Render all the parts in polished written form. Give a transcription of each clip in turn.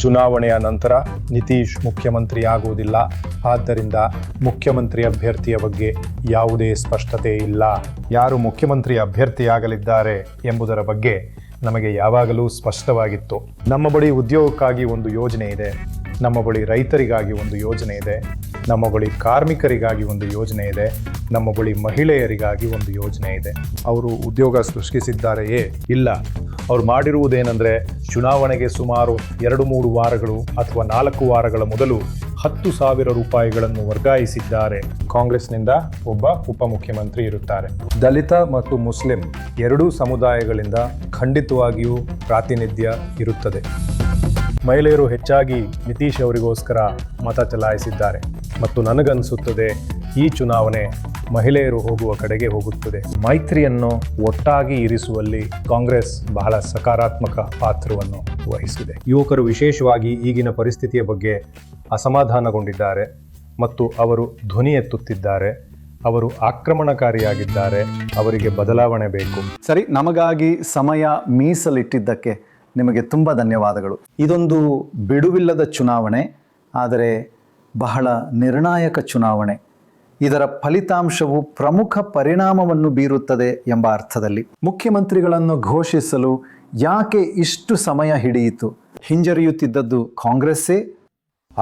ಚುನಾವಣೆಯ ನಂತರ ನಿತೀಶ್ ಮುಖ್ಯಮಂತ್ರಿ ಆಗುವುದಿಲ್ಲ. ಆದ್ದರಿಂದ ಮುಖ್ಯಮಂತ್ರಿ ಅಭ್ಯರ್ಥಿಯ ಬಗ್ಗೆ ಯಾವುದೇ ಸ್ಪಷ್ಟತೆ ಇಲ್ಲ. ಯಾರು ಮುಖ್ಯಮಂತ್ರಿ ಅಭ್ಯರ್ಥಿಯಾಗಲಿದ್ದಾರೆ ಎಂಬುದರ ಬಗ್ಗೆ ನಮಗೆ ಯಾವಾಗಲೂ ಸ್ಪಷ್ಟವಾಗಿತ್ತು. ನಮ್ಮ ಬಳಿ ಉದ್ಯೋಗಕ್ಕಾಗಿ ಒಂದು ಯೋಜನೆ ಇದೆ, ನಮ್ಮ ಬಳಿ ರೈತರಿಗಾಗಿ ಒಂದು ಯೋಜನೆ ಇದೆ, ನಮ್ಮ ಬಳಿ ಕಾರ್ಮಿಕರಿಗಾಗಿ ಒಂದು ಯೋಜನೆ ಇದೆ, ನಮ್ಮ ಬಳಿ ಮಹಿಳೆಯರಿಗಾಗಿ ಒಂದು ಯೋಜನೆ ಇದೆ. ಅವರು ಉದ್ಯೋಗ ಸೃಷ್ಟಿಸಿದ್ದಾರೆಯೇ? ಇಲ್ಲ. ಅವ್ರು ಮಾಡಿರುವುದೇನೆಂದರೆ, ಚುನಾವಣೆಗೆ ಸುಮಾರು 2-3 ವಾರಗಳು ಅಥವಾ 4 ವಾರಗಳ ಮೊದಲು 10,000 ರೂಪಾಯಿಗಳನ್ನು ವರ್ಗಾಯಿಸಿದ್ದಾರೆ. ಕಾಂಗ್ರೆಸ್ನಿಂದ ಒಬ್ಬ ಉಪಮುಖ್ಯಮಂತ್ರಿ ಇರುತ್ತಾರೆ. ದಲಿತ ಮತ್ತು ಮುಸ್ಲಿಂ ಎರಡೂ ಸಮುದಾಯಗಳಿಂದ ಖಂಡಿತವಾಗಿಯೂ ಪ್ರಾತಿನಿಧ್ಯ ಇರುತ್ತದೆ. ಮಹಿಳೆಯರು ಹೆಚ್ಚಾಗಿ ನಿತೀಶ್ ಅವರಿಗೋಸ್ಕರ ಮತ ಚಲಾಯಿಸಿದ್ದಾರೆ ಮತ್ತು ನನಗನ್ನಿಸುತ್ತದೆ ಈ ಚುನಾವಣೆ ಮಹಿಳೆಯರು ಹೋಗುವ ಕಡೆಗೆ ಹೋಗುತ್ತದೆ. ಮೈತ್ರಿಯನ್ನು ಒಟ್ಟಾಗಿ ಇರಿಸುವಲ್ಲಿ ಕಾಂಗ್ರೆಸ್ ಬಹಳ ಸಕಾರಾತ್ಮಕ ಪಾತ್ರವನ್ನು ವಹಿಸಿದೆ. ಯುವಕರು ವಿಶೇಷವಾಗಿ ಈಗಿನ ಪರಿಸ್ಥಿತಿಯ ಬಗ್ಗೆ ಅಸಮಾಧಾನಗೊಂಡಿದ್ದಾರೆ ಮತ್ತು ಅವರು ಧ್ವನಿ ಎತ್ತುತ್ತಿದ್ದಾರೆ. ಅವರು ಆಕ್ರಮಣಕಾರಿಯಾಗಿದ್ದಾರೆ. ಅವರಿಗೆ ಬದಲಾವಣೆ ಬೇಕು. ಸರಿ, ನಮಗಾಗಿ ಸಮಯ ಮೀಸಲಿಟ್ಟಿದ್ದಕ್ಕೆ ನಿಮಗೆ ತುಂಬ ಧನ್ಯವಾದಗಳು. ಇದೊಂದು ಬಿಡುವಿಲ್ಲದ ಚುನಾವಣೆ, ಆದರೆ ಬಹಳ ನಿರ್ಣಾಯಕ ಚುನಾವಣೆ. ಇದರ ಫಲಿತಾಂಶವು ಪ್ರಮುಖ ಪರಿಣಾಮವನ್ನು ಬೀರುತ್ತದೆ ಎಂಬ ಅರ್ಥದಲ್ಲಿ ಮುಖ್ಯಮಂತ್ರಿಗಳನ್ನು ಘೋಷಿಸಲು ಯಾಕೆ ಇಷ್ಟು ಸಮಯ ಹಿಡಿಯಿತು? ಹಿಂಜರಿಯುತ್ತಿದ್ದದ್ದು ಕಾಂಗ್ರೆಸ್ಸೇ?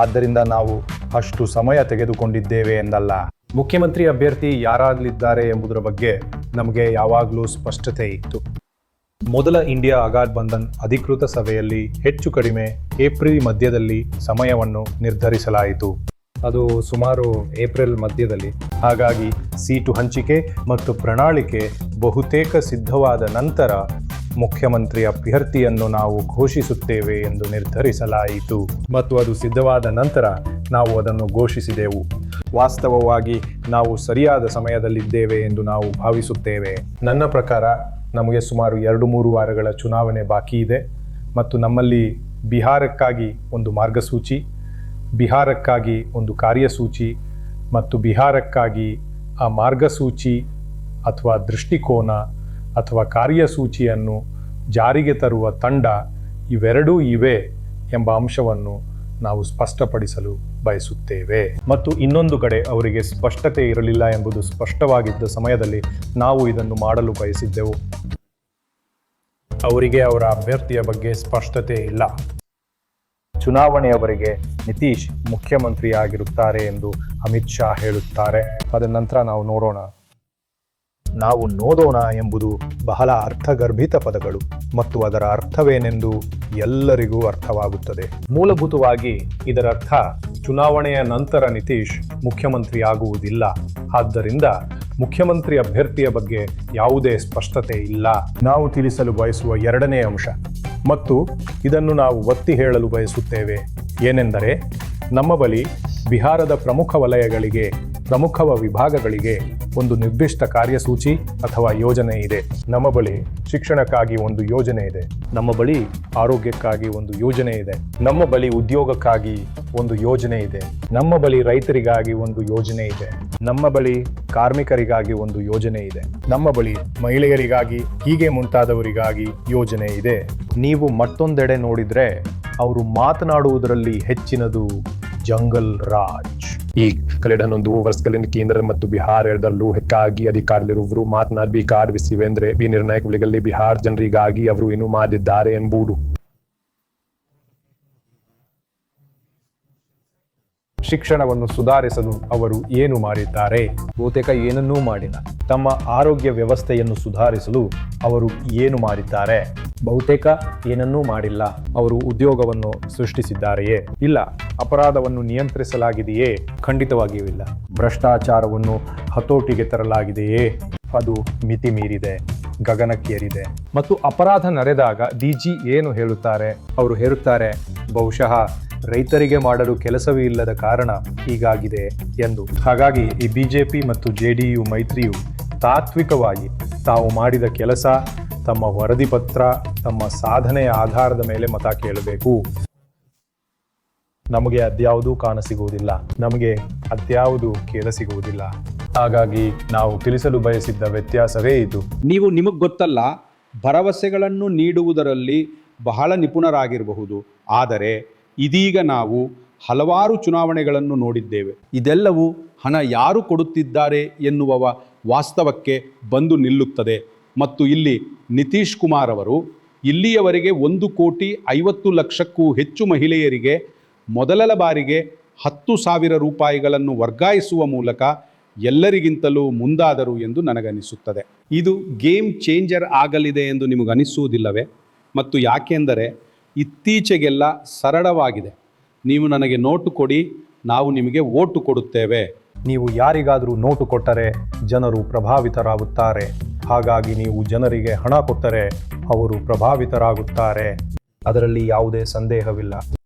ಆದ್ದರಿಂದ ನಾವು ಅಷ್ಟು ಸಮಯ ತೆಗೆದುಕೊಂಡಿದ್ದೇವೆ ಎಂದಲ್ಲ. ಮುಖ್ಯಮಂತ್ರಿ ಅಭ್ಯರ್ಥಿ ಯಾರಾಗಲಿದ್ದಾರೆ ಎಂಬುದರ ಬಗ್ಗೆ ನಮಗೆ ಯಾವಾಗಲೂ ಸ್ಪಷ್ಟತೆ ಇತ್ತು. ಮೊದಲ ಇಂಡಿಯಾ ಅಗಾಟ್ ಬಂಧನ್ ಅಧಿಕೃತ ಸಭೆಯಲ್ಲಿ ಹೆಚ್ಚು ಕಡಿಮೆ ಏಪ್ರಿಲ್ ಮಧ್ಯದಲ್ಲಿ ಸಮಯವನ್ನು ನಿರ್ಧರಿಸಲಾಯಿತು. ಅದು ಸುಮಾರು ಏಪ್ರಿಲ್ ಮಧ್ಯದಲ್ಲಿ. ಹಾಗಾಗಿ ಸೀಟು ಹಂಚಿಕೆ ಮತ್ತು ಪ್ರಣಾಳಿಕೆ ಬಹುತೇಕ ಸಿದ್ಧವಾದ ನಂತರ ಮುಖ್ಯಮಂತ್ರಿ ಅಭ್ಯರ್ಥಿಯನ್ನು ನಾವು ಘೋಷಿಸುತ್ತೇವೆ ಎಂದು ನಿರ್ಧರಿಸಲಾಯಿತು ಮತ್ತು ಅದು ಸಿದ್ಧವಾದ ನಂತರ ನಾವು ಅದನ್ನು ಘೋಷಿಸಿದೆವು. ವಾಸ್ತವವಾಗಿ ನಾವು ಸರಿಯಾದ ಸಮಯದಲ್ಲಿದ್ದೇವೆ ಎಂದು ನಾವು ಭಾವಿಸುತ್ತೇವೆ. ನನ್ನ ಪ್ರಕಾರ ನಮಗೆ ಸುಮಾರು 2-3 ವಾರಗಳ ಚುನಾವಣೆ ಬಾಕಿ ಇದೆ ಮತ್ತು ನಮ್ಮಲ್ಲಿ ಬಿಹಾರಕ್ಕಾಗಿ ಒಂದು ಮಾರ್ಗಸೂಚಿ, ಬಿಹಾರಕ್ಕಾಗಿ ಒಂದು ಕಾರ್ಯಸೂಚಿ ಮತ್ತು ಬಿಹಾರಕ್ಕಾಗಿ ಆ ಮಾರ್ಗಸೂಚಿ ಅಥವಾ ದೃಷ್ಟಿಕೋನ ಅಥವಾ ಕಾರ್ಯಸೂಚಿಯನ್ನು ಜಾರಿಗೆ ತರುವ ತಂಡ ಇವೆರಡೂ ಇವೆ ಎಂಬ ಅಂಶವನ್ನು ನಾವು ಸ್ಪಷ್ಟಪಡಿಸಲು ಬಯಸುತ್ತೇವೆ. ಮತ್ತು ಇನ್ನೊಂದು ಕಡೆ ಅವರಿಗೆ ಸ್ಪಷ್ಟತೆ ಇರಲಿಲ್ಲ ಎಂಬುದು ಸ್ಪಷ್ಟವಾಗಿದ್ದ ಸಮಯದಲ್ಲಿ ನಾವು ಇದನ್ನು ಮಾಡಲು ಬಯಸಿದ್ದೆವು. ಅವರಿಗೆ ಅವರ ಅಭ್ಯರ್ಥಿಯ ಬಗ್ಗೆ ಸ್ಪಷ್ಟತೆ ಇಲ್ಲ. ಚುನಾವಣೆಯವರೆಗೆ ನಿತೀಶ್ ಮುಖ್ಯಮಂತ್ರಿಯಾಗಿರುತ್ತಾರೆ ಎಂದು ಅಮಿತ್ ಶಾ ಹೇಳುತ್ತಾರೆ. ಅದರ ನಂತರ ನಾವು ನೋಡೋಣ. ನಾವು ನೋಡೋಣ ಎಂಬುದು ಬಹಳ ಅರ್ಥಗರ್ಭಿತ ಪದಗಳು ಮತ್ತು ಅದರ ಅರ್ಥವೇನೆಂದು ಎಲ್ಲರಿಗೂ ಅರ್ಥವಾಗುತ್ತದೆ. ಮೂಲಭೂತವಾಗಿ ಇದರ ಅರ್ಥ ಚುನಾವಣೆಯ ನಂತರ ನಿತೀಶ್ ಮುಖ್ಯಮಂತ್ರಿ ಆಗುವುದಿಲ್ಲ. ಆದ್ದರಿಂದ ಮುಖ್ಯಮಂತ್ರಿ ಅಭ್ಯರ್ಥಿಯ ಬಗ್ಗೆ ಯಾವುದೇ ಸ್ಪಷ್ಟತೆ ಇಲ್ಲ. ನಾವು ತಿಳಿಸಲು ಬಯಸುವ ಎರಡನೇ ಅಂಶ ಮತ್ತು ಇದನ್ನು ನಾವು ಒತ್ತಿ ಹೇಳಲು ಬಯಸುತ್ತೇವೆ ಏನೆಂದರೆ, ನಮ್ಮ ಬಳಿ ಬಿಹಾರದ ಪ್ರಮುಖ ವಲಯಗಳಿಗೆ, ಪ್ರಮುಖ ವಿಭಾಗಗಳಿಗೆ ಒಂದು ನಿರ್ದಿಷ್ಟ ಕಾರ್ಯಸೂಚಿ ಅಥವಾ ಯೋಜನೆ ಇದೆ. ನಮ್ಮ ಬಳಿ ಶಿಕ್ಷಣಕ್ಕಾಗಿ ಒಂದು ಯೋಜನೆ ಇದೆ, ನಮ್ಮ ಬಳಿ ಆರೋಗ್ಯಕ್ಕಾಗಿ ಒಂದು ಯೋಜನೆ ಇದೆ, ನಮ್ಮ ಬಳಿ ಉದ್ಯೋಗಕ್ಕಾಗಿ ಒಂದು ಯೋಜನೆ ಇದೆ, ನಮ್ಮ ಬಳಿ ರೈತರಿಗಾಗಿ ಒಂದು ಯೋಜನೆ ಇದೆ, ನಮ್ಮ ಬಳಿ ಕಾರ್ಮಿಕರಿಗಾಗಿ ಒಂದು ಯೋಜನೆ ಇದೆ, ನಮ್ಮ ಬಳಿ ಮಹಿಳೆಯರಿಗಾಗಿ, ಹೀಗೆ ಮುಂತಾದವರಿಗಾಗಿ ಯೋಜನೆ ಇದೆ. ನೀವು ಮತ್ತೊಂದೆಡೆ ನೋಡಿದ್ರೆ ಅವರು ಮಾತನಾಡುವುದರಲ್ಲಿ ಹೆಚ್ಚಿನದು ಜಂಗಲ್ ರಾಜ್. ಈ ಕಳೆದ 11 ವರ್ಷಗಳಿಂದ ಕೇಂದ್ರ ಮತ್ತು ಬಿಹಾರ ಎರಡರಲ್ಲೂ ಹೆಚ್ಚಾಗಿ ಅಧಿಕಾರದಲ್ಲಿರುವವರು ಮಾತನಾಡಬೇಕಾಗಿವೆ ಈ ನಿರ್ಣಾಯಕ ವೇಳೆಗಳಲ್ಲಿ ಬಿಹಾರ ಜನರಿಗಾಗಿ ಅವರು ಏನು ಮಾಡಿದ್ದಾರೆ ಎಂಬುದು. ಶಿಕ್ಷಣವನ್ನು ಸುಧಾರಿಸಲು ಅವರು ಏನು ಮಾಡಿದ್ದಾರೆ? ಬಹುತೇಕ ಏನನ್ನೂ ಮಾಡಿಲ್ಲ. ತಮ್ಮ ಆರೋಗ್ಯ ವ್ಯವಸ್ಥೆಯನ್ನು ಸುಧಾರಿಸಲು ಅವರು ಏನು ಮಾಡಿದ್ದಾರೆ? ಬಹುತೇಕ ಏನನ್ನೂ ಮಾಡಿಲ್ಲ. ಅವರು ಉದ್ಯೋಗವನ್ನು ಸೃಷ್ಟಿಸಿದ್ದಾರೆಯೇ? ಇಲ್ಲ. ಅಪರಾಧವನ್ನು ನಿಯಂತ್ರಿಸಲಾಗಿದೆಯೇ? ಖಂಡಿತವಾಗಿಯೂ ಇಲ್ಲ. ಭ್ರಷ್ಟಾಚಾರವನ್ನು ಹತೋಟಿಗೆ ತರಲಾಗಿದೆಯೇ? ಅದು ಮಿತಿ ಮೀರಿದೆ, ಗಗನಕ್ಕೇರಿದೆ. ಮತ್ತು ಅಪರಾಧ ನಡೆದಾಗ ಡಿಜಿ ಏನು ಹೇಳುತ್ತಾರೆ? ಅವರು ಹೇಳುತ್ತಾರೆ, ಬಹುಶಃ ರೈತರಿಗೆ ಮಾಡಲು ಕೆಲಸವೇ ಇಲ್ಲದ ಕಾರಣ ಹೀಗಾಗಿದೆ ಎಂದು. ಹಾಗಾಗಿ ಈ ಬಿಜೆಪಿ ಮತ್ತು ಜೆಡಿಯು ಮೈತ್ರಿಯು ತಾತ್ವಿಕವಾಗಿ ತಾವು ಮಾಡಿದ ಕೆಲಸ, ತಮ್ಮ ವರದಿ ಪತ್ರ, ತಮ್ಮ ಸಾಧನೆಯ ಆಧಾರದ ಮೇಲೆ ಮತ ಕೇಳಬೇಕು. ನಮಗೆ ಅದ್ಯಾವುದೂ ಕಾಣಸಿಗುವುದಿಲ್ಲ, ನಮಗೆ ಅದ್ಯಾವುದು ಕೇಳ ಸಿಗುವುದಿಲ್ಲ. ಹಾಗಾಗಿ ನಾವು ತಿಳಿಸಲು ಬಯಸಿದ್ದ ವ್ಯತ್ಯಾಸವೇ ಇದು. ನೀವು ನಿಮಗೆ ಗೊತ್ತಲ್ಲ, ಭರವಸೆಗಳನ್ನು ನೀಡುವುದರಲ್ಲಿ ಬಹಳ ನಿಪುಣರಾಗಿರಬಹುದು, ಆದರೆ ಇದೀಗ ನಾವು ಹಲವಾರು ಚುನಾವಣೆಗಳನ್ನು ನೋಡಿದ್ದೇವೆ. ಇದೆಲ್ಲವೂ ಹಣ ಯಾರು ಕೊಡುತ್ತಿದ್ದಾರೆ ಎನ್ನುವ ವಾಸ್ತವಕ್ಕೆ ಬಂದು ನಿಲ್ಲುತ್ತದೆ. ಮತ್ತು ಇಲ್ಲಿ ನಿತೀಶ್ ಕುಮಾರ್ ಅವರು ಇಲ್ಲಿಯವರೆಗೆ 1,50,00,000ಕ್ಕೂ ಹೆಚ್ಚು ಮಹಿಳೆಯರಿಗೆ ಮೊದಲ ಬಾರಿಗೆ 10,000 ರೂಪಾಯಿಗಳನ್ನು ವರ್ಗಾಯಿಸುವ ಮೂಲಕ ಎಲ್ಲರಿಗಿಂತಲೂ ಮುಂದಾದರು ಎಂದು ನನಗನಿಸುತ್ತದೆ. ಇದು ಗೇಮ್ ಚೇಂಜರ್ ಆಗಲಿದೆ ಎಂದು ನಿಮಗನಿಸುವುದಿಲ್ಲವೇ? ಮತ್ತು ಯಾಕೆಂದರೆ ಇತ್ತೀಚೆಗೆಲ್ಲ ಸರಳವಾಗಿದೆ. ನೀವು ನನಗೆ ನೋಟು ಕೊಡಿ, ನಾವು ನಿಮಗೆ ವೋಟು ಕೊಡುತ್ತೇವೆ. ನೀವು ಯಾರಿಗಾದರೂ ನೋಟು ಕೊಟ್ಟರೆ ಜನರು ಪ್ರಭಾವಿತರಾಗುತ್ತಾರೆ. ಹಾಗಾಗಿ ನೀವು ಜನರಿಗೆ ಹಣ ಕೊಟ್ಟರೆ ಅವರು ಪ್ರಭಾವಿತರಾಗುತ್ತಾರೆ. ಅದರಲ್ಲಿ ಯಾವುದೇ ಸಂದೇಹವಿಲ್ಲ.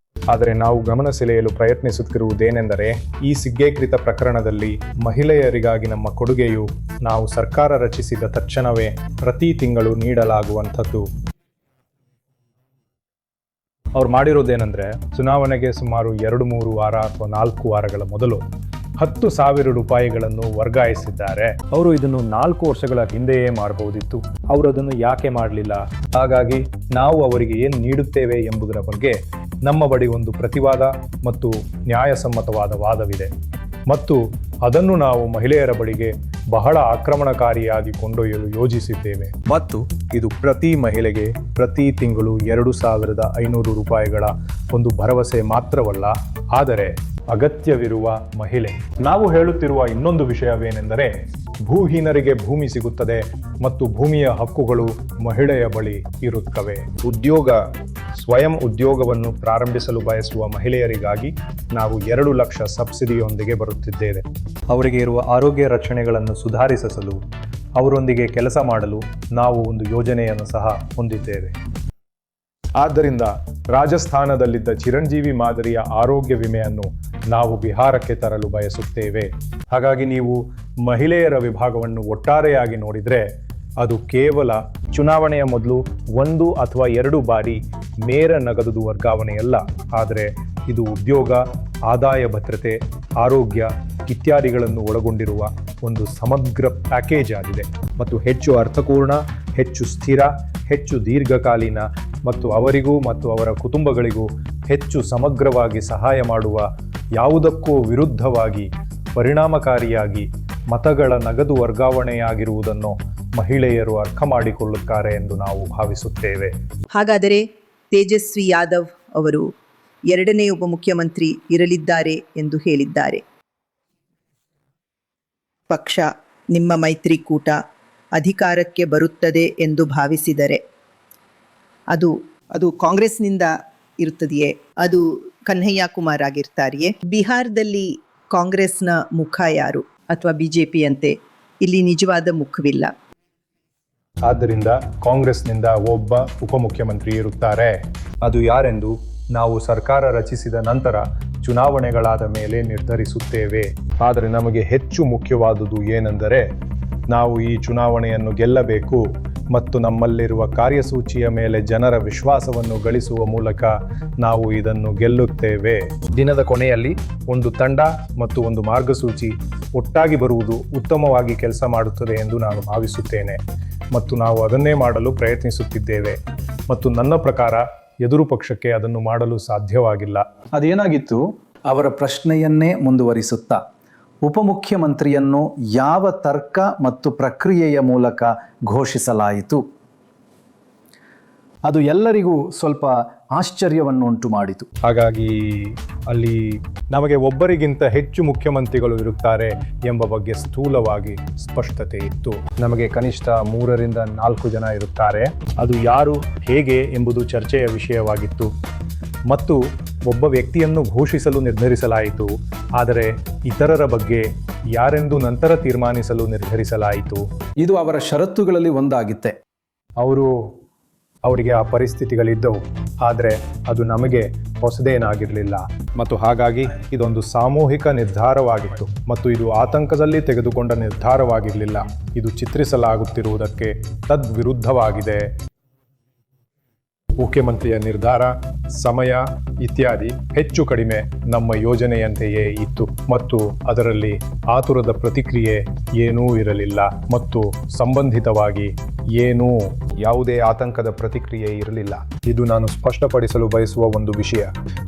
ಆದರೆ ನಾವು ಗಮನ ಸೆಳೆಯಲು ಪ್ರಯತ್ನಿಸುತ್ತಿರುವುದೇನೆಂದರೆ, ಈ ಸಿಗ್ಗೇಕೃತ ಪ್ರಕರಣದಲ್ಲಿ ಮಹಿಳೆಯರಿಗಾಗಿ ನಮ್ಮ ಕೊಡುಗೆಯು ನಾವು ಸರ್ಕಾರ ರಚಿಸಿದ ತಕ್ಷಣವೇ ಪ್ರತಿ ತಿಂಗಳು ನೀಡಲಾಗುವಂಥದ್ದು. ಅವ್ರು ಮಾಡಿರೋದೇನೆಂದರೆ, ಚುನಾವಣೆಗೆ ಸುಮಾರು 2-3 ವಾರ ಅಥವಾ 4 ವಾರಗಳ ಮೊದಲು 10,000 ರೂಪಾಯಿಗಳನ್ನು ವರ್ಗಾಯಿಸಿದ್ದಾರೆ. ಅವರು ಇದನ್ನು 4 ವರ್ಷಗಳ ಹಿಂದೆಯೇ ಮಾಡಬಹುದಿತ್ತು. ಅವರು ಅದನ್ನು ಯಾಕೆ ಮಾಡಲಿಲ್ಲ? ಹಾಗಾಗಿ ನಾವು ಅವರಿಗೆ ಏನು ನೀಡುತ್ತೇವೆ ಎಂಬುದರ ಬಗ್ಗೆ ನಮ್ಮ ಬಳಿ ಒಂದು ಪ್ರತಿವಾದ ಮತ್ತು ನ್ಯಾಯಸಮ್ಮತವಾದ ವಾದವಿದೆ. ಮತ್ತು ಅದನ್ನು ನಾವು ಮಹಿಳೆಯರ ಬಳಿಗೆ ಬಹಳ ಆಕ್ರಮಣಕಾರಿಯಾಗಿ ಕೊಂಡೊಯ್ಯಲು ಯೋಜಿಸಿದ್ದೇವೆ. ಮತ್ತು ಇದು ಪ್ರತಿ ಮಹಿಳೆಗೆ ಪ್ರತಿ ತಿಂಗಳು 2,500 ರೂಪಾಯಿಗಳ ಒಂದು ಭರವಸೆ ಮಾತ್ರವಲ್ಲ, ಆದರೆ ಅಗತ್ಯವಿರುವ ಮಹಿಳೆ. ನಾವು ಹೇಳುತ್ತಿರುವ ಇನ್ನೊಂದು ವಿಷಯವೇನೆಂದರೆ, ಭೂಹೀನರಿಗೆ ಭೂಮಿ ಸಿಗುತ್ತದೆ ಮತ್ತು ಭೂಮಿಯ ಹಕ್ಕುಗಳು ಮಹಿಳೆಯ ಬಳಿ ಇರುತ್ತವೆ. ಸ್ವಯಂ ಉದ್ಯೋಗವನ್ನು ಪ್ರಾರಂಭಿಸಲು ಬಯಸುವ ಮಹಿಳೆಯರಿಗಾಗಿ ನಾವು 2 ಲಕ್ಷ ಸಬ್ಸಿಡಿಯೊಂದಿಗೆ ಬರುತ್ತಿದ್ದೇವೆ. ಅವರಿಗೆ ಇರುವ ಆರೋಗ್ಯ ರಕ್ಷಣೆಗಳನ್ನು ಸುಧಾರಿಸಲು, ಅವರೊಂದಿಗೆ ಕೆಲಸ ಮಾಡಲು ನಾವು ಒಂದು ಯೋಜನೆಯನ್ನು ಸಹ ಹೊಂದಿದ್ದೇವೆ. ಆದ್ದರಿಂದ ರಾಜಸ್ಥಾನದಲ್ಲಿದ್ದ ಚಿರಂಜೀವಿ ಮಾದರಿಯ ಆರೋಗ್ಯ ವಿಮೆಯನ್ನು ನಾವು ಬಿಹಾರಕ್ಕೆ ತರಲು ಬಯಸುತ್ತೇವೆ. ಹಾಗಾಗಿ ನೀವು ಮಹಿಳೆಯರ ವಿಭಾಗವನ್ನು ಒಟ್ಟಾರೆಯಾಗಿ ನೋಡಿದರೆ, ಅದು ಕೇವಲ ಚುನಾವಣೆಯ ಮೊದಲು 1 ಅಥವಾ 2 ಬಾರಿ ನೇರ ನಗದು ವರ್ಗಾವಣೆಯಲ್ಲ, ಆದರೆ ಇದು ಉದ್ಯೋಗ, ಆದಾಯ ಭದ್ರತೆ, ಆರೋಗ್ಯ ಇತ್ಯಾದಿಗಳನ್ನು ಒಳಗೊಂಡಿರುವ ಒಂದು ಸಮಗ್ರ ಪ್ಯಾಕೇಜ್ ಆಗಿದೆ. ಮತ್ತು ಹೆಚ್ಚು ಅರ್ಥಪೂರ್ಣ, ಹೆಚ್ಚು ಸ್ಥಿರ, ಹೆಚ್ಚು ದೀರ್ಘಕಾಲೀನ ಮತ್ತು ಅವರಿಗೂ ಮತ್ತು ಅವರ ಕುಟುಂಬಗಳಿಗೂ ಹೆಚ್ಚು ಸಮಗ್ರವಾಗಿ ಸಹಾಯ ಮಾಡುವ, ಯಾವುದಕ್ಕೂ ವಿರುದ್ಧವಾಗಿ ಪರಿಣಾಮಕಾರಿಯಾಗಿ ಮತಗಳ ನಗದು ವರ್ಗಾವಣೆಯಾಗಿರುವುದನ್ನು ಮಹಿಳೆಯರು ಅರ್ಥ ಮಾಡಿಕೊಳ್ಳುತ್ತಾರೆ ಎಂದು ನಾವು ಭಾವಿಸುತ್ತೇವೆ. ಹಾಗಾದರೆ ತೇಜಸ್ವಿ ಯಾದವ್ ಅವರು 2ನೇ ಉಪಮುಖ್ಯಮಂತ್ರಿ ಇರಲಿದ್ದಾರೆ ಎಂದು ಹೇಳಿದ್ದಾರೆ. ಪಕ್ಷ, ನಿಮ್ಮ ಮೈತ್ರಿಕೂಟ ಅಧಿಕಾರಕ್ಕೆ ಬರುತ್ತದೆ ಎಂದು ಭಾವಿಸಿದರೆ ಅದು ಕಾಂಗ್ರೆಸ್ನಿಂದ ಇರುತ್ತದೆಯೇ? ಅದು ಕನ್ಹಯ್ಯ ಕುಮಾರ್ ಆಗಿರ್ತಾರೆಯೇ? ಬಿಹಾರದಲ್ಲಿ ಕಾಂಗ್ರೆಸ್ನ ಮುಖ ಯಾರು? ಅಥವಾ ಬಿಜೆಪಿ ಅಂತೆ ಇಲ್ಲಿ ನಿಜವಾದ ಮುಖವಿಲ್ಲ. ಆದ್ದರಿಂದ ಕಾಂಗ್ರೆಸ್ನಿಂದ ಒಬ್ಬ ಉಪಮುಖ್ಯಮಂತ್ರಿ ಇರುತ್ತಾರೆ. ಅದು ಯಾರೆಂದು ನಾವು ಸರ್ಕಾರ ರಚಿಸಿದ ನಂತರ ಚುನಾವಣೆಗಳಾದ ಮೇಲೆ ನಿರ್ಧರಿಸುತ್ತೇವೆ. ಆದರೆ ನಮಗೆ ಹೆಚ್ಚು ಮುಖ್ಯವಾದುದು ಏನೆಂದರೆ, ನಾವು ಈ ಚುನಾವಣೆಯನ್ನು ಗೆಲ್ಲಬೇಕು ಮತ್ತು ನಮ್ಮಲ್ಲಿರುವ ಕಾರ್ಯಸೂಚಿಯ ಮೇಲೆ ಜನರ ವಿಶ್ವಾಸವನ್ನು ಗಳಿಸುವ ಮೂಲಕ ನಾವು ಇದನ್ನು ಗೆಲ್ಲುತ್ತೇವೆ. ದಿನದ ಕೊನೆಯಲ್ಲಿ ಒಂದು ತಂಡ ಮತ್ತು ಒಂದು ಮಾರ್ಗಸೂಚಿ ಒಟ್ಟಾಗಿ ಬರುವುದು ಉತ್ತಮವಾಗಿ ಕೆಲಸ ಮಾಡುತ್ತದೆ ಎಂದು ನಾನು ಭಾವಿಸುತ್ತೇನೆ ಮತ್ತು ನಾವು ಅದನ್ನೇ ಮಾಡಲು ಪ್ರಯತ್ನಿಸುತ್ತಿದ್ದೇವೆ. ಮತ್ತು ನನ್ನ ಪ್ರಕಾರ ಎದುರು ಪಕ್ಷಕ್ಕೆ ಅದನ್ನು ಮಾಡಲು ಸಾಧ್ಯವಾಗಿಲ್ಲ. ಅದೇನಾಗಿತ್ತು? ಅವರ ಪ್ರಶ್ನೆಯನ್ನೇ ಮುಂದುವರಿಸುತ್ತಾ, ಉಪಮುಖ್ಯಮಂತ್ರಿಯನ್ನು ಯಾವ ತರ್ಕ ಮತ್ತು ಪ್ರಕ್ರಿಯೆಯ ಮೂಲಕ ಘೋಷಿಸಲಾಯಿತು? ಅದು ಎಲ್ಲರಿಗೂ ಸ್ವಲ್ಪ ಆಶ್ಚರ್ಯವನ್ನು ಉಂಟು ಮಾಡಿತು. ಹಾಗಾಗಿ ಅಲ್ಲಿ ನಮಗೆ ಒಬ್ಬರಿಗಿಂತ ಹೆಚ್ಚು ಮುಖ್ಯಮಂತ್ರಿಗಳು ಇರುತ್ತಾರೆ ಎಂಬ ಬಗ್ಗೆ ಸ್ಥೂಲವಾಗಿ ಸ್ಪಷ್ಟತೆ ಇತ್ತು. ನಮಗೆ ಕನಿಷ್ಠ 3ರಿಂದ 4 ಜನ ಇರುತ್ತಾರೆ. ಅದು ಯಾರು, ಹೇಗೆ ಎಂಬುದು ಚರ್ಚೆಯ ವಿಷಯವಾಗಿತ್ತು. ಮತ್ತು ಒಬ್ಬ ವ್ಯಕ್ತಿಯನ್ನು ಘೋಷಿಸಲು ನಿರ್ಧರಿಸಲಾಯಿತು, ಆದರೆ ಇತರರ ಬಗ್ಗೆ ಯಾರೆಂದು ನಂತರ ತೀರ್ಮಾನಿಸಲು ನಿರ್ಧರಿಸಲಾಯಿತು. ಇದು ಅವರ ಷರತ್ತುಗಳಲ್ಲಿ ಒಂದಾಗಿತ್ತೆ. ಅವರಿಗೆ ಆ ಪರಿಸ್ಥಿತಿಗಳಿದ್ದವು, ಆದರೆ ಅದು ನಮಗೆ ಹೊಸದೇನಾಗಿರಲಿಲ್ಲ. ಮತ್ತು ಹಾಗಾಗಿ ಇದೊಂದು ಸಾಮೂಹಿಕ ನಿರ್ಧಾರವಾಗಿತ್ತು ಮತ್ತು ಇದು ಆತಂಕದಲ್ಲಿ ತೆಗೆದುಕೊಂಡ ನಿರ್ಧಾರವಾಗಿರಲಿಲ್ಲ. ಇದು ಚಿತ್ರಿಸಲಾಗುತ್ತಿರುವುದಕ್ಕೆ ತದ್ವಿರುದ್ಧವಾಗಿದೆ. ಮುಖ್ಯಮಂತ್ರಿಯ ನಿರ್ಧಾರ, ಸಮಯ ಇತ್ಯಾದಿ ಹೆಚ್ಚು ಕಡಿಮೆ ನಮ್ಮ ಯೋಜನೆಯಂತೆಯೇ ಇತ್ತು ಮತ್ತು ಅದರಲ್ಲಿ ಆತುರದ ಪ್ರತಿಕ್ರಿಯೆ ಏನೂ ಇರಲಿಲ್ಲ. ಮತ್ತು ಸಂಬಂಧಿತವಾಗಿ ಏನೂ ಯಾವುದೇ ಆತಂಕದ ಪ್ರತಿಕ್ರಿಯೆ ಇರಲಿಲ್ಲ. ಇದು ನಾನು ಸ್ಪಷ್ಟಪಡಿಸಲು ಬಯಸುವ ಒಂದು ವಿಷಯ.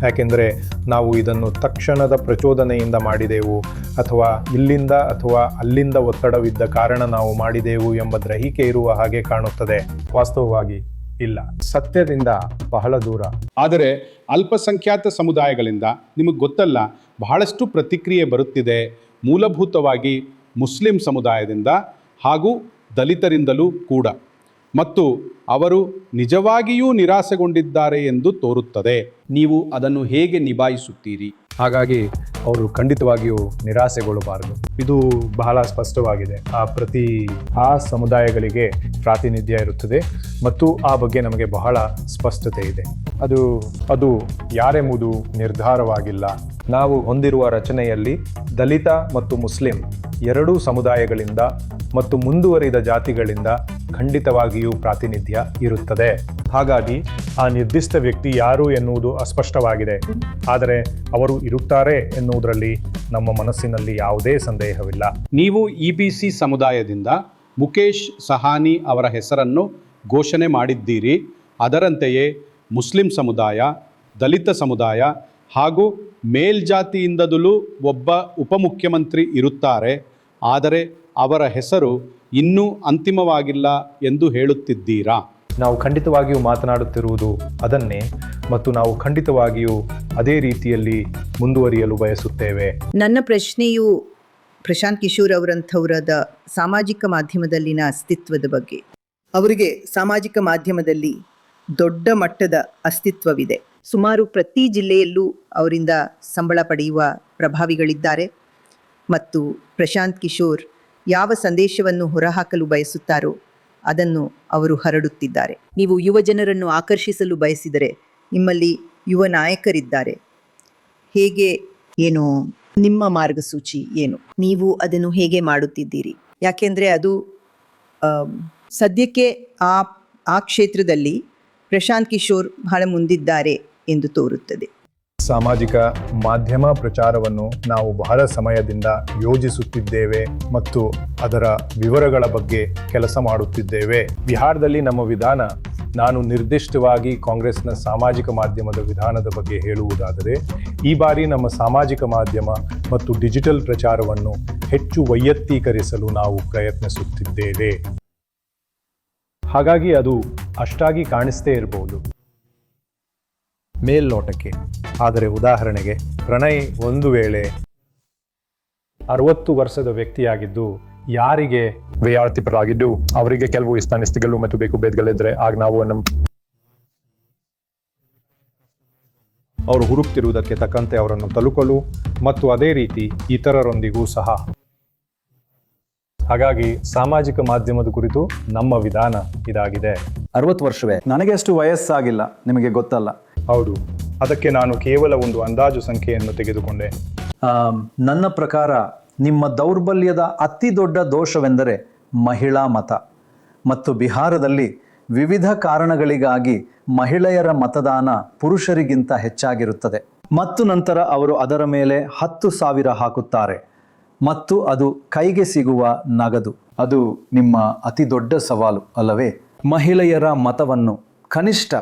ಯಾಕೆಂದರೆ ನಾವು ಇದನ್ನು ತಕ್ಷಣದ ಪ್ರಚೋದನೆಯಿಂದ ಮಾಡಿದೆವು ಅಥವಾ ಇಲ್ಲಿಂದ ಅಥವಾ ಅಲ್ಲಿಂದ ಒತ್ತಡವಿದ್ದ ಕಾರಣ ನಾವು ಮಾಡಿದೆವು ಎಂಬ ಗ್ರಹಿಕೆ ಇರುವ ಹಾಗೆ ಕಾಣುತ್ತದೆ. ವಾಸ್ತವವಾಗಿ ಇಲ್ಲ, ಸತ್ಯದಿಂದ ಬಹಳ ದೂರ. ಆದರೆ ಅಲ್ಪಸಂಖ್ಯಾತ ಸಮುದಾಯಗಳಿಂದ ನಿಮಗೆ ಗೊತ್ತಲ್ಲ ಬಹಳಷ್ಟು ಪ್ರತಿಕ್ರಿಯೆ ಬರುತ್ತಿದೆ. ಮೂಲಭೂತವಾಗಿ ಮುಸ್ಲಿಂ ಸಮುದಾಯದಿಂದ ಹಾಗೂ ದಲಿತರಿಂದಲೂ ಕೂಡ, ಮತ್ತು ಅವರು ನಿಜವಾಗಿಯೂ ನಿರಾಸೆಗೊಂಡಿದ್ದಾರೆ ಎಂದು ತೋರುತ್ತದೆ. ನೀವು ಅದನ್ನು ಹೇಗೆ ನಿಭಾಯಿಸುತ್ತೀರಿ? ಹಾಗಾಗಿ ಅವರು ಖಂಡಿತವಾಗಿಯೂ ನಿರಾಸೆಗೊಳ್ಳಬಾರದು. ಇದು ಬಹಳ ಸ್ಪಷ್ಟವಾಗಿದೆ. ಆ ಸಮುದಾಯಗಳಿಗೆ ಪ್ರಾತಿನಿಧ್ಯ ಇರುತ್ತದೆ ಮತ್ತು ಆ ಬಗ್ಗೆ ನಮಗೆ ಬಹಳ ಸ್ಪಷ್ಟತೆ ಇದೆ. ಅದು ಯಾರೆಂಬುದು ನಿರ್ಧಾರವಾಗಿಲ್ಲ. ನಾವು ಹೊಂದಿರುವ ರಚನೆಯಲ್ಲಿ ದಲಿತ ಮತ್ತು ಮುಸ್ಲಿಂ ಎರಡೂ ಸಮುದಾಯಗಳಿಂದ ಮತ್ತು ಮುಂದುವರಿದ ಜಾತಿಗಳಿಂದ ಖಂಡಿತವಾಗಿಯೂ ಪ್ರಾತಿನಿಧ್ಯ ಇರುತ್ತದೆ. ಹಾಗಾಗಿ ಆ ನಿರ್ದಿಷ್ಟ ವ್ಯಕ್ತಿ ಯಾರು ಎನ್ನುವುದು ಅಸ್ಪಷ್ಟವಾಗಿದೆ. ಆದರೆ ಅವರು ಇರುತ್ತಾರೆ ಎನ್ನುವುದರಲ್ಲಿ ನಮ್ಮ ಮನಸ್ಸಿನಲ್ಲಿ ಯಾವುದೇ ಸಂದೇಹವಿಲ್ಲ. ನೀವು EBC ಸಮುದಾಯದಿಂದ ಮುಕೇಶ್ ಸಹಾನಿ ಅವರ ಹೆಸರನ್ನು ಘೋಷಣೆ ಮಾಡಿದ್ದೀರಿ. ಅದರಂತೆಯೇ ಮುಸ್ಲಿಂ ಸಮುದಾಯ, ದಲಿತ ಸಮುದಾಯ ಹಾಗೂ ಮೇಲ್ಜಾತಿಯಿಂದಲೂ ಒಬ್ಬ ಉಪಮುಖ್ಯಮಂತ್ರಿ ಇರುತ್ತಾರೆ. ಆದರೆ ಅವರ ಹೆಸರು ಇನ್ನೂ ಅಂತಿಮವಾಗಿಲ್ಲ ಎಂದು ಹೇಳುತ್ತಿದ್ದೀರಾ? ನಾವು ಖಂಡಿತವಾಗಿಯೂ ಮಾತನಾಡುತ್ತಿರುವುದು ಅದನ್ನೇ ಮತ್ತು ನಾವು ಖಂಡಿತವಾಗಿಯೂ ಅದೇ ರೀತಿಯಲ್ಲಿ ಮುಂದುವರಿಯಲು ಬಯಸುತ್ತೇವೆ. ನನ್ನ ಪ್ರಶ್ನೆಯು ಪ್ರಶಾಂತ್ ಕಿಶೋರ್ ಅವರಂಥವರದ ಸಾಮಾಜಿಕ ಮಾಧ್ಯಮದಲ್ಲಿನ ಅಸ್ತಿತ್ವದ ಬಗ್ಗೆ. ಅವರಿಗೆ ಸಾಮಾಜಿಕ ಮಾಧ್ಯಮದಲ್ಲಿ ದೊಡ್ಡ ಮಟ್ಟದ ಅಸ್ತಿತ್ವವಿದೆ. ಸುಮಾರು ಪ್ರತಿ ಜಿಲ್ಲೆಯಲ್ಲೂ ಅವರಿಂದ ಸಂಬಳ ಪಡೆಯುವ ಪ್ರಭಾವಿಗಳಿದ್ದಾರೆ ಮತ್ತು ಪ್ರಶಾಂತ್ ಕಿಶೋರ್ ಯಾವ ಸಂದೇಶವನ್ನು ಹೊರಹಾಕಲು ಬಯಸುತ್ತಾರೋ ಅದನ್ನು ಅವರು ಹರಡುತ್ತಿದ್ದಾರೆ. ನೀವು ಯುವ ಜನರನ್ನು ಆಕರ್ಷಿಸಲು ಬಯಸಿದರೆ ನಿಮ್ಮಲ್ಲಿ ಯುವ ನಾಯಕರಿದ್ದಾರೆ. ಹೇಗೆ, ಏನು ನಿಮ್ಮ ಮಾರ್ಗಸೂಚಿ ಏನು? ನೀವು ಅದನ್ನು ಹೇಗೆ ಮಾಡುತ್ತಿದ್ದೀರಿ? ಯಾಕೆಂದರೆ ಅದು ಸದ್ಯಕ್ಕೆ ಆ ಕ್ಷೇತ್ರದಲ್ಲಿ ಪ್ರಶಾಂತ್ ಕಿಶೋರ್ ಬಹಳ ಮುಂದಿದ್ದಾರೆ ಎಂದು ತೋರುತ್ತದೆ. ಸಾಮಾಜಿಕ ಮಾಧ್ಯಮ ಪ್ರಚಾರವನ್ನು ನಾವು ಬಹಳ ಸಮಯದಿಂದ ಯೋಜಿಸುತ್ತಿದ್ದೇವೆ ಮತ್ತು ಅದರ ವಿವರಗಳ ಬಗ್ಗೆ ಕೆಲಸ ಮಾಡುತ್ತಿದ್ದೇವೆ. ಬಿಹಾರದಲ್ಲಿ ನಮ್ಮ ವಿಧಾನ, ನಾನು ನಿರ್ದಿಷ್ಟವಾಗಿ ಕಾಂಗ್ರೆಸ್ನ ಸಾಮಾಜಿಕ ಮಾಧ್ಯಮದ ವಿಧಾನದ ಬಗ್ಗೆ ಹೇಳುವುದಾದರೆ, ಈ ಬಾರಿ ನಮ್ಮ ಸಾಮಾಜಿಕ ಮಾಧ್ಯಮ ಮತ್ತು ಡಿಜಿಟಲ್ ಪ್ರಚಾರವನ್ನು ಹೆಚ್ಚು ವೈಯಕ್ತೀಕರಿಸಲು ನಾವು ಪ್ರಯತ್ನಿಸುತ್ತಿದ್ದೇವೆ. ಹಾಗಾಗಿ ಅದು ಅಷ್ಟಾಗಿ ಕಾಣಿಸ್ತೇ ಇರಬಹುದು ಮೇಲ್ನೋಟಕ್ಕೆ. ಆದರೆ ಉದಾಹರಣೆಗೆ ಪ್ರಣಯ್ ಒಂದು ವೇಳೆ 60 ವರ್ಷದ ವ್ಯಕ್ತಿಯಾಗಿದ್ದು ಯಾರಿಗೆ ವೈಯಾರ್ಥಿಪರಾಗಿದ್ದು ಅವರಿಗೆ ಕೆಲವು ಇಷ್ಟಾನಿಷ್ಟಗಳು ಮತ್ತು ಬೇಕು ಭೇದಗಳಿದ್ರೆ ಆಗ ನಾವು ಅವರು ಹುಡುಕ್ತಿರುವುದಕ್ಕೆ ತಕ್ಕಂತೆ ಅವರನ್ನು ತಲುಪಲು ಮತ್ತು ಅದೇ ರೀತಿ ಇತರರೊಂದಿಗೂ ಸಹ. ಹಾಗಾಗಿ ಸಾಮಾಜಿಕ ಮಾಧ್ಯಮದ ಕುರಿತು ನಮ್ಮ ವಿಧಾನ ಇದಾಗಿದೆ. 60 ವರ್ಷವೇ? ನನಗೆ ಅಷ್ಟು ವಯಸ್ಸಾಗಿಲ್ಲ, ನಿಮಗೆ ಗೊತ್ತಲ್ಲ. ಹೌದು, ಅದಕ್ಕೆ ನಾನು ಕೇವಲ ಒಂದು ಅಂದಾಜು ಸಂಖ್ಯೆಯನ್ನು ತೆಗೆದುಕೊಂಡೆ. ನನ್ನ ಪ್ರಕಾರ ನಿಮ್ಮ ದೌರ್ಬಲ್ಯದ ಅತಿ ದೊಡ್ಡ ದೋಷವೆಂದರೆ ಮಹಿಳಾ ಮತ. ಮತ್ತು ಬಿಹಾರದಲ್ಲಿ ವಿವಿಧ ಕಾರಣಗಳಿಗಾಗಿ ಮಹಿಳೆಯರ ಮತದಾನ ಪುರುಷರಿಗಿಂತ ಹೆಚ್ಚಾಗಿರುತ್ತದೆ ಮತ್ತು ನಂತರ ಅವರು ಅದರ ಮೇಲೆ 10,000 ಹಾಕುತ್ತಾರೆ ಮತ್ತು ಅದು ಕೈಗೆ ಸಿಗುವ ನಗದು. ಅದು ನಿಮ್ಮ ಅತಿ ದೊಡ್ಡ ಸವಾಲು ಅಲ್ಲವೇ? ಮಹಿಳೆಯರ ಮತವನ್ನು ಕನಿಷ್ಠ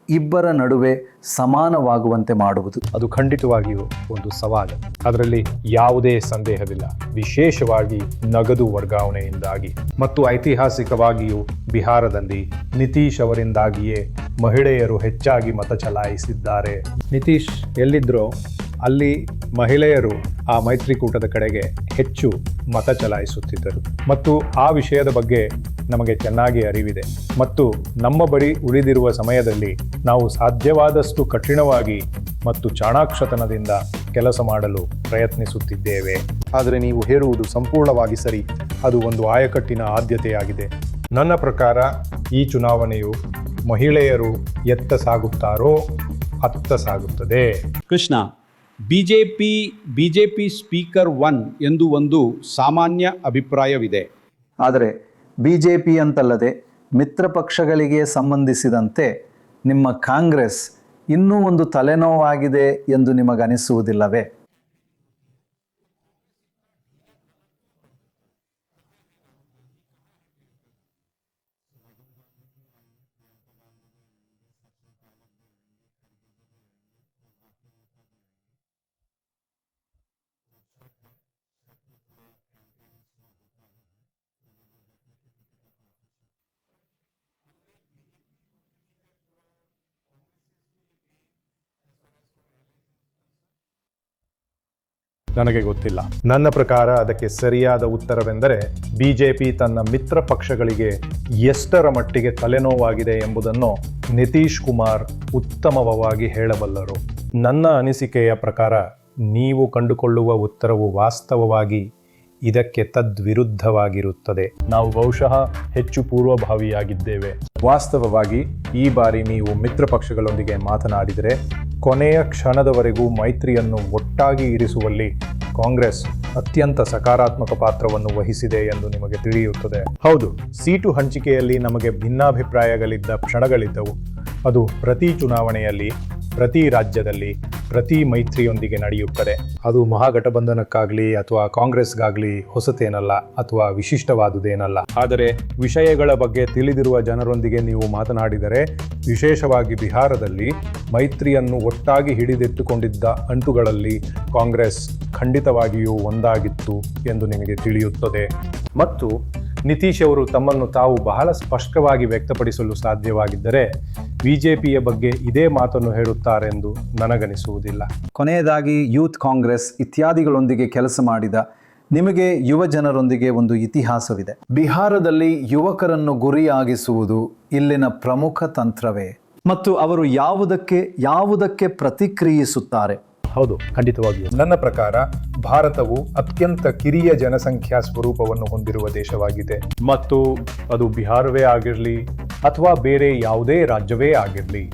ಇಬ್ಬರ ನಡುವೆ ಸಮಾನವಾಗುವಂತೆ ಮಾಡುವುದು. ಅದು ಖಂಡಿತವಾಗಿಯೂ ಒಂದು ಸವಾಲು, ಅದರಲ್ಲಿ ಯಾವುದೇ ಸಂದೇಹವಿಲ್ಲ. ವಿಶೇಷವಾಗಿ ನಗದು ವರ್ಗಾವಣೆಯಿಂದಾಗಿ ಮತ್ತು ಐತಿಹಾಸಿಕವಾಗಿಯೂ ಬಿಹಾರದಲ್ಲಿ ನಿತೀಶ್ ಅವರಿಂದಾಗಿಯೇ ಮಹಿಳೆಯರು ಹೆಚ್ಚಾಗಿ ಮತ ಚಲಾಯಿಸಿದ್ದಾರೆ. ನಿತೀಶ್ ಎಲ್ಲಿದ್ರೋ ಅಲ್ಲಿ ಮಹಿಳೆಯರು ಆ ಮೈತ್ರಿಕೂಟದ ಕಡೆಗೆ ಹೆಚ್ಚು ಮತ ಚಲಾಯಿಸುತ್ತಿದ್ದರು ಮತ್ತು ಆ ವಿಷಯದ ಬಗ್ಗೆ ನಮಗೆ ಚೆನ್ನಾಗಿ ಅರಿವಿದೆ. ಮತ್ತು ನಮ್ಮ ಬಳಿ ಉಳಿದಿರುವ ಸಮಯದಲ್ಲಿ ನಾವು ಸಾಧ್ಯವಾದಷ್ಟು ಕಠಿಣವಾಗಿ ಮತ್ತು ಚಾಣಾಕ್ಷತನದಿಂದ ಕೆಲಸ ಮಾಡಲು ಪ್ರಯತ್ನಿಸುತ್ತಿದ್ದೇವೆ. ಆದರೆ ನೀವು ಹೇಳುವುದು ಸಂಪೂರ್ಣವಾಗಿ ಸರಿ, ಅದು ಒಂದು ಆಯಕಟ್ಟಿನ ಆದ್ಯತೆಯಾಗಿದೆ. ನನ್ನ ಪ್ರಕಾರ ಈ ಚುನಾವಣೆಯು ಮಹಿಳೆಯರು ಎತ್ತ ಸಾಗುತ್ತಾರೋ ಅತ್ತ ಸಾಗುತ್ತದೆ. ಕೃಷ್ಣ, ಬಿಜೆಪಿ ಸ್ಪೀಕರ್ 1 ಎಂದು ಒಂದು ಸಾಮಾನ್ಯ ಅಭಿಪ್ರಾಯವಿದೆ. ಆದರೆ BJP ಅಂತಲ್ಲದೆ ಮಿತ್ರ ಪಕ್ಷಗಳಿಗೆ ಸಂಬಂಧಿಸಿದಂತೆ ನಿಮ್ಮ ಕಾಂಗ್ರೆಸ್ ಇನ್ನೂ ಒಂದು ತಲೆನೋವಾಗಿದೆ ಎಂದು ನಿಮಗನಿಸುವುದಿಲ್ಲವೇ? ನನಗೆ ಗೊತ್ತಿಲ್ಲ. ನನ್ನ ಪ್ರಕಾರ ಅದಕ್ಕೆ ಸರಿಯಾದ ಉತ್ತರವೆಂದರೆ ಬಿಜೆಪಿ ತನ್ನ ಮಿತ್ರ ಪಕ್ಷಗಳಿಗೆ ಎಷ್ಟರ ಮಟ್ಟಿಗೆ ತಲೆನೋವಾಗಿದೆ ಎಂಬುದನ್ನು ನಿತೀಶ್ ಕುಮಾರ್ ಉತ್ತಮವಾಗಿ ಹೇಳಬಲ್ಲರು. ನನ್ನ ಅನಿಸಿಕೆಯ ಪ್ರಕಾರ ನೀವು ಕಂಡುಕೊಳ್ಳುವ ಉತ್ತರವು ವಾಸ್ತವವಾಗಿ ಇದಕ್ಕೆ ತದ್ವಿರುದ್ಧವಾಗಿರುತ್ತದೆ. ನಾವು ಬಹುಶಃ ಹೆಚ್ಚು ಪೂರ್ವಭಾವಿಯಾಗಿದ್ದೇವೆ. ವಾಸ್ತವವಾಗಿ ಈ ಬಾರಿ ನೀವು ಮಿತ್ರ ಪಕ್ಷಗಳೊಂದಿಗೆ ಮಾತನಾಡಿದರೆ ಕೊನೆಯ ಕ್ಷಣದವರೆಗೂ ಮೈತ್ರಿಯನ್ನು ಒಟ್ಟಾಗಿ ಇರಿಸುವಲ್ಲಿ ಕಾಂಗ್ರೆಸ್ ಅತ್ಯಂತ ಸಕಾರಾತ್ಮಕ ಪಾತ್ರವನ್ನು ವಹಿಸಿದೆ ಎಂದು ನಿಮಗೆ ತಿಳಿಯುತ್ತದೆ. ಹೌದು, ಸೀಟು ಹಂಚಿಕೆಯಲ್ಲಿ ನಮಗೆ ಭಿನ್ನಾಭಿಪ್ರಾಯಗಳಿದ್ದ ಕ್ಷಣಗಳಿದ್ದವು. ಅದು ಪ್ರತಿ ಚುನಾವಣೆಯಲ್ಲಿ, ಪ್ರತಿ ರಾಜ್ಯದಲ್ಲಿ, ಪ್ರತಿ ಮೈತ್ರಿಯೊಂದಿಗೆ ನಡೆಯುತ್ತದೆ. ಅದು ಮಹಾಗಠಬಂಧನಕ್ಕಾಗಲಿ ಅಥವಾ ಕಾಂಗ್ರೆಸ್ಗಾಗಲಿ ಹೊಸತೇನಲ್ಲ ಅಥವಾ ವಿಶಿಷ್ಟವಾದುದೇನಲ್ಲ. ಆದರೆ ವಿಷಯಗಳ ಬಗ್ಗೆ ತಿಳಿದಿರುವ ಜನರೊಂದಿಗೆ ನೀವು ಮಾತನಾಡಿದರೆ, ವಿಶೇಷವಾಗಿ ಬಿಹಾರದಲ್ಲಿ ಮೈತ್ರಿಯನ್ನು ಒಟ್ಟಾಗಿ ಹಿಡಿದಿಟ್ಟುಕೊಂಡಿದ್ದ ಅಂಟುಗಳಲ್ಲಿ ಕಾಂಗ್ರೆಸ್ ಖಂಡಿತವಾಗಿಯೂ ಒಂದಾಗಿತ್ತು ಎಂದು ನಿಮಗೆ ತಿಳಿಯುತ್ತದೆ. ಮತ್ತು ನಿತೀಶ್ ಅವರು ತಮ್ಮನ್ನು ತಾವು ಬಹಳ ಸ್ಪಷ್ಟವಾಗಿ ವ್ಯಕ್ತಪಡಿಸಲು ಸಾಧ್ಯವಾಗಿದ್ದರೆ ಬಿಜೆಪಿಯ ಬಗ್ಗೆ ಇದೇ ಮಾತನ್ನು ಹೇಳುತ್ತಾರೆಂದು ನನಗನಿಸುವುದಿಲ್ಲ. ಕೊನೆಯದಾಗಿ ಯೂತ್ ಕಾಂಗ್ರೆಸ್ ಇತ್ಯಾದಿಗಳೊಂದಿಗೆ ಕೆಲಸ ಮಾಡಿದ ನಿಮಗೆ ಯುವ ಜನರೊಂದಿಗೆ ಒಂದು ಇತಿಹಾಸವಿದೆ. ಬಿಹಾರದಲ್ಲಿ ಯುವಕರನ್ನು ಗುರಿಯಾಗಿಸುವುದು ಇಲ್ಲಿನ ಪ್ರಮುಖ ತಂತ್ರವೇ? ಮತ್ತು ಅವರು ಯಾವುದಕ್ಕೆ ಪ್ರತಿಕ್ರಿಯಿಸುತ್ತಾರೆ? ಹೌದು, ಖಂಡಿತವಾಗಿಯೂ. ನನ್ನ ಪ್ರಕಾರ ಭಾರತವು ಅತ್ಯಂತ ಕಿರಿಯ ಜನಸಂಖ್ಯಾ ಸ್ವರೂಪವನ್ನು ಹೊಂದಿರುವ ದೇಶವಾಗಿದೆ. ಮತ್ತು ಅದು ಬಿಹಾರವೇ ಆಗಿರಲಿ ಅಥವಾ ಬೇರೆ ಯಾವುದೇ ರಾಜ್ಯವೇ ಆಗಿರಲಿ,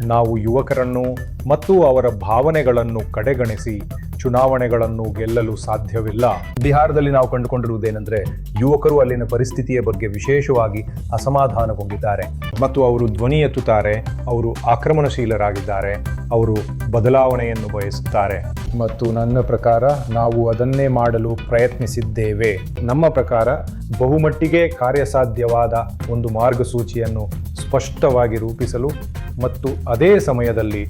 ನಾವು ಯುವಕರನ್ನು ಮತ್ತು ಅವರ ಭಾವನೆಗಳನ್ನು ಕಡೆಗಣಿಸಿ ಚುನಾವಣೆಗಳನ್ನು ಗೆಲ್ಲಲು ಸಾಧ್ಯವಿಲ್ಲ. ಬಿಹಾರದಲ್ಲಿ ನಾವು ಕಂಡುಕೊಂಡಿರುವುದೇನೆಂದರೆ, ಯುವಕರು ಅಲ್ಲಿನ ಪರಿಸ್ಥಿತಿಯ ಬಗ್ಗೆ ವಿಶೇಷವಾಗಿ ಅಸಮಾಧಾನಗೊಂಡಿದ್ದಾರೆ ಮತ್ತು ಅವರು ಧ್ವನಿ ಎತ್ತುತ್ತಾರೆ, ಅವರು ಆಕ್ರಮಣಶೀಲರಾಗಿದ್ದಾರೆ, ಅವರು ಬದಲಾವಣೆಯನ್ನು ಬಯಸುತ್ತಾರೆ. ಮತ್ತು ನನ್ನ ಪ್ರಕಾರ ನಾವು ಅದನ್ನೇ ಮಾಡಲು ಪ್ರಯತ್ನಿಸಿದ್ದೇವೆ. ನಮ್ಮ ಪ್ರಕಾರ ಬಹುಮಟ್ಟಿಗೆ ಕಾರ್ಯಸಾಧ್ಯವಾದ ಒಂದು ಮಾರ್ಗಸೂಚಿಯನ್ನು ಸ್ಪಷ್ಟವಾಗಿ ರೂಪಿಸಲು ಮತ್ತು ಅದೇ ಸಮಯದಲ್ಲಿ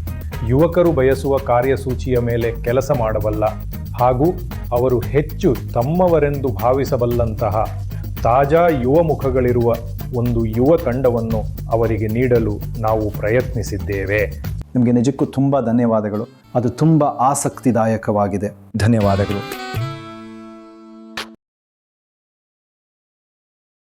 ಯುವಕರು ಬಯಸುವ ಕಾರ್ಯಸೂಚಿಯ ಮೇಲೆ ಕೆಲಸ ಮಾಡಬಲ್ಲ ಹಾಗೂ ಅವರು ಹೆಚ್ಚು ತಮ್ಮವರೆಂದು ಭಾವಿಸಬಲ್ಲಂತಹ ತಾಜಾ ಯುವ ಮುಖಗಳಿರುವ ಒಂದು ಯುವ ತಂಡವನ್ನು ಅವರಿಗೆ ನೀಡಲು ನಾವು ಪ್ರಯತ್ನಿಸಿದ್ದೇವೆ. ನಿಮಗೆ ನಿಜಕ್ಕೂ ತುಂಬ ಧನ್ಯವಾದಗಳು. ಅದು ತುಂಬ ಆಸಕ್ತಿದಾಯಕವಾಗಿದೆ. ಧನ್ಯವಾದಗಳು.